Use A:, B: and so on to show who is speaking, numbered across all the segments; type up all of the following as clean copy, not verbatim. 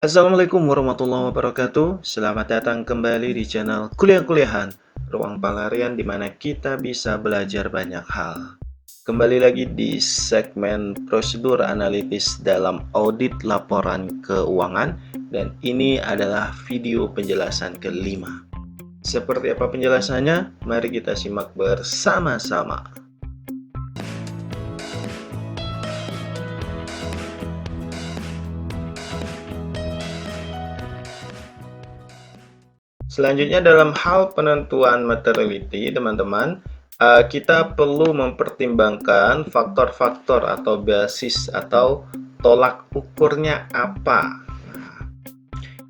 A: Assalamualaikum warahmatullahi wabarakatuh. Selamat datang kembali di channel Kuliah-Kuliahan, ruang pelarian di mana kita bisa belajar banyak hal. Kembali lagi di segmen prosedur analitis dalam audit laporan keuangan, dan ini adalah video penjelasan kelima. Seperti apa penjelasannya? Mari kita simak bersama-sama. Selanjutnya dalam hal penentuan materiality, teman-teman, kita perlu mempertimbangkan faktor-faktor atau basis atau tolak ukurnya apa.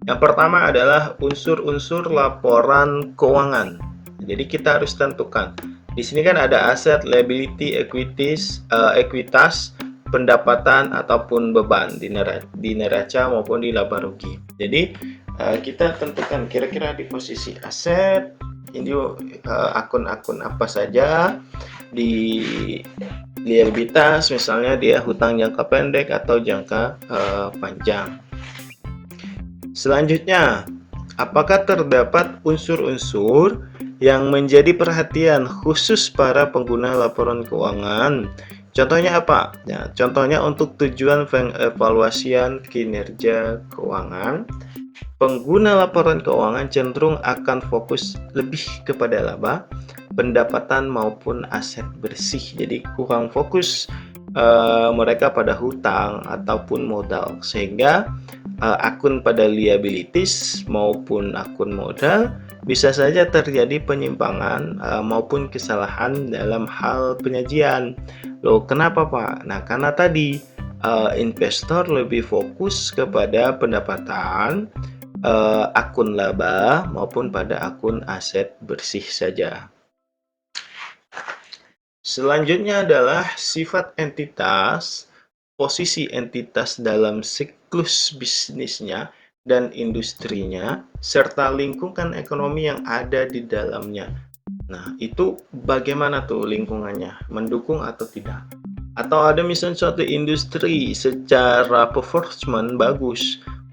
A: Yang pertama adalah unsur-unsur laporan keuangan. Jadi kita harus tentukan. Di sini kan ada aset, liability, ekuitas, pendapatan ataupun beban di neraca maupun di laba rugi. Jadi kita tentukan kira-kira di posisi aset ini akun-akun apa saja, di liabilitas misalnya dia hutang jangka pendek atau jangka panjang. Selanjutnya, apakah terdapat unsur-unsur yang menjadi perhatian khusus para pengguna laporan keuangan? Contohnya apa? Ya, contohnya untuk tujuan pengevaluasian kinerja keuangan, pengguna laporan keuangan cenderung akan fokus lebih kepada laba, pendapatan maupun aset bersih. Jadi kurang fokus mereka pada hutang ataupun modal, sehingga akun pada liabilities maupun akun modal bisa saja terjadi penyimpangan maupun kesalahan dalam hal penyajian. Loh, kenapa Pak? Nah, karena tadi investor lebih fokus kepada pendapatan akun laba maupun pada akun aset bersih saja. Selanjutnya adalah sifat entitas, posisi entitas dalam siklus bisnisnya dan industrinya, serta lingkungan ekonomi yang ada di dalamnya. Nah, itu bagaimana tuh lingkungannya? Mendukung atau tidak? Atau ada misalnya suatu industri secara performance bagus,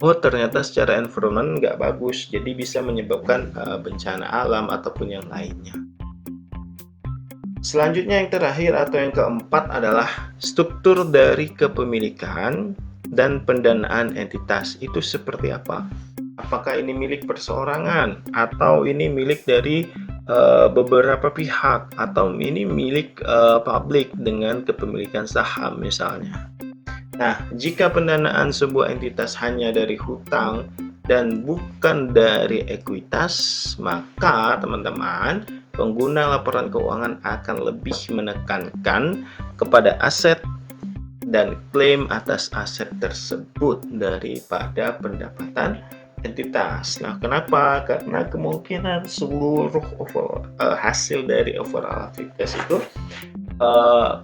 A: oh ternyata secara environment nggak bagus, jadi bisa menyebabkan bencana alam ataupun yang lainnya. Selanjutnya yang terakhir atau yang keempat adalah struktur dari kepemilikan dan pendanaan entitas. Itu seperti apa? Apakah ini milik perseorangan atau ini milik dari beberapa pihak atau ini milik publik dengan kepemilikan saham misalnya. Nah, jika pendanaan sebuah entitas hanya dari hutang dan bukan dari ekuitas, maka teman-teman, pengguna laporan keuangan akan lebih menekankan kepada aset dan klaim atas aset tersebut daripada pendapatan entitas. Nah, kenapa? Karena kemungkinan seluruh hasil dari overall aktivitas itu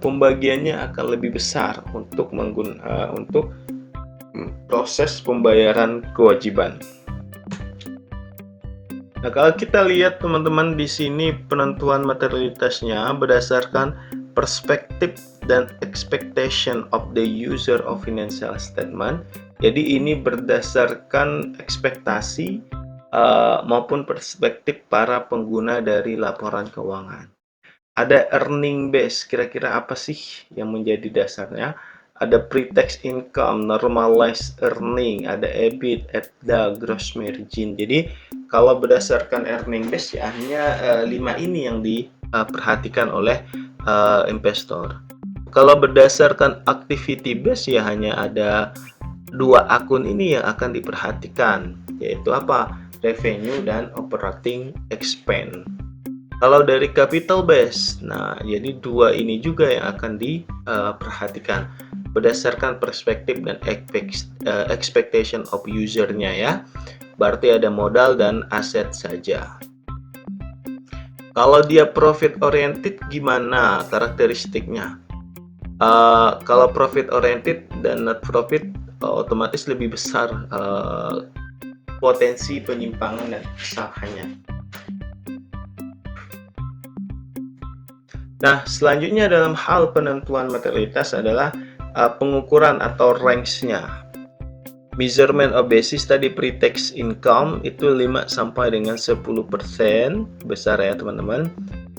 A: pembagiannya akan lebih besar untuk proses pembayaran kewajiban. Nah, kalau kita lihat teman-teman di sini penentuan materialitasnya berdasarkan perspektif dan expectation of the user of financial statement. Jadi ini berdasarkan ekspektasi maupun perspektif para pengguna dari laporan keuangan. Ada earning base, kira-kira apa sih yang menjadi dasarnya? Ada pre-tax income, normalized earning, ada EBIT, EBITDA, gross margin. Jadi kalau berdasarkan earning base ya hanya 5 ini yang diperhatikan oleh investor. Kalau berdasarkan activity base ya hanya ada 2 akun ini yang akan diperhatikan, yaitu apa? Revenue dan operating expense. Kalau dari capital base, nah jadi 2 ini juga yang akan diperhatikan berdasarkan perspektif dan expectation of usernya ya. Berarti ada modal dan aset saja. Kalau dia profit oriented gimana karakteristiknya? Kalau profit oriented dan net profit otomatis lebih besar potensi penyimpangan dan kesalahannya. Nah, selanjutnya dalam hal penentuan materialitas adalah pengukuran atau range-nya. Measurement of basis tadi pre-tax income itu 5 sampai dengan 10% besar ya teman-teman,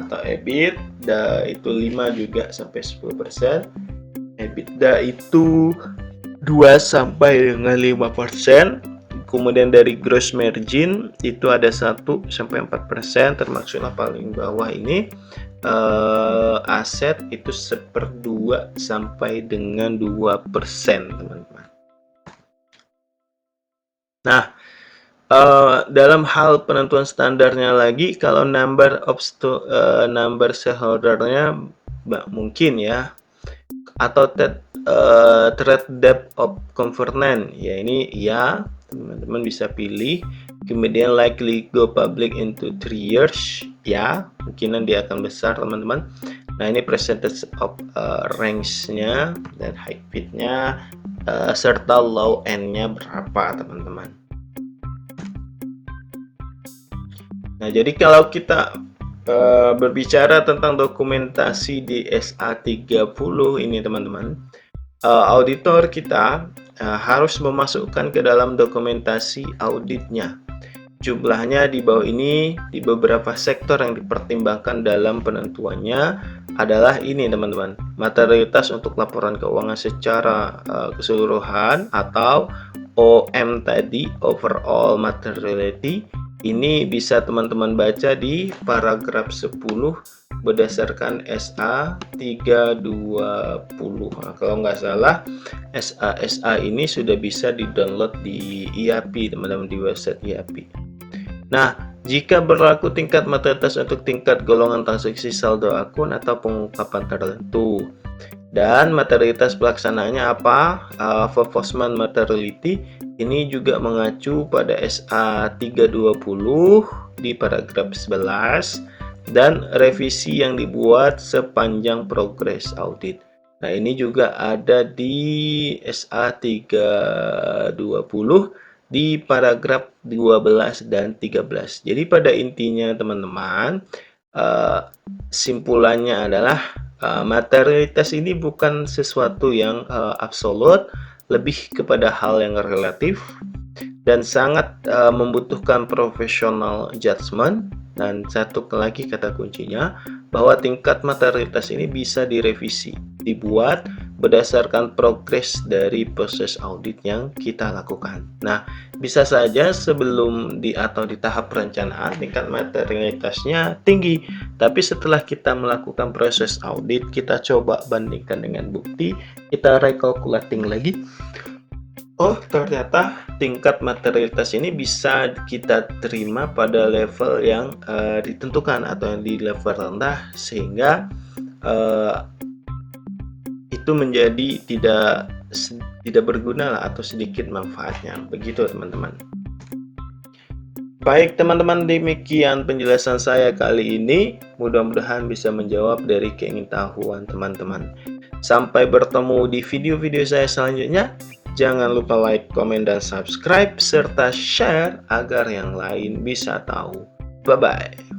A: atau EBITDA itu 5 juga sampai 10%, EBITDA itu 2 sampai dengan 5%. Kemudian dari gross margin itu ada 1 sampai 4%, termasuklah paling bawah ini. Aset itu 1/2 sampai dengan 2%, teman-teman. Nah, dalam hal penentuan standarnya lagi, kalau number shareholder-nya mungkin ya, atau trade debt of covenant ya, ini ya teman-teman bisa pilih. Kemudian likely go public into 3 years ya, mungkinan dia akan besar teman-teman. Nah, ini percentage of range-nya dan high bid-nya serta low end-nya berapa teman-teman. Nah, jadi kalau kita berbicara tentang dokumentasi di SA30 ini teman-teman, auditor kita harus memasukkan ke dalam dokumentasi auditnya. Jumlahnya di bawah ini, di beberapa sektor yang dipertimbangkan dalam penentuannya adalah ini teman-teman. Materialitas untuk laporan keuangan secara keseluruhan atau OM tadi, overall materiality. Ini bisa teman-teman baca di paragraf 10 berdasarkan SA 320. Nah, kalau nggak salah SA ini sudah bisa di-download di IAPI teman-teman, di website IAPI. Nah, jika berlaku tingkat materialitas untuk tingkat golongan transaksi saldo akun atau pengungkapan tertentu, dan materialitas pelaksanaannya apa? Enforcement materiality ini juga mengacu pada SA 320 di paragraf 11 dan revisi yang dibuat sepanjang progres audit. Nah, ini juga ada di SA 320 di paragraf 12 dan 13. Jadi pada intinya teman-teman, simpulannya adalah materialitas ini bukan sesuatu yang absolut, lebih kepada hal yang relatif dan sangat membutuhkan professional judgment. Dan satu lagi kata kuncinya, bahwa tingkat materialitas ini bisa direvisi, dibuat berdasarkan progres dari proses audit yang kita lakukan. Nah, bisa saja sebelum atau di tahap perencanaan tingkat materialitasnya tinggi, tapi setelah kita melakukan proses audit, kita coba bandingkan dengan bukti, kita recalculating lagi, oh ternyata tingkat materialitas ini bisa kita terima pada level yang ditentukan atau yang di level rendah, sehingga itu menjadi tidak berguna lah, atau sedikit manfaatnya. Begitu teman-teman. Baik teman-teman, demikian penjelasan saya kali ini. Mudah-mudahan bisa menjawab dari keingintahuan teman-teman. Sampai bertemu di video-video saya selanjutnya. Jangan lupa like, komen, dan subscribe, serta share agar yang lain bisa tahu. Bye-bye.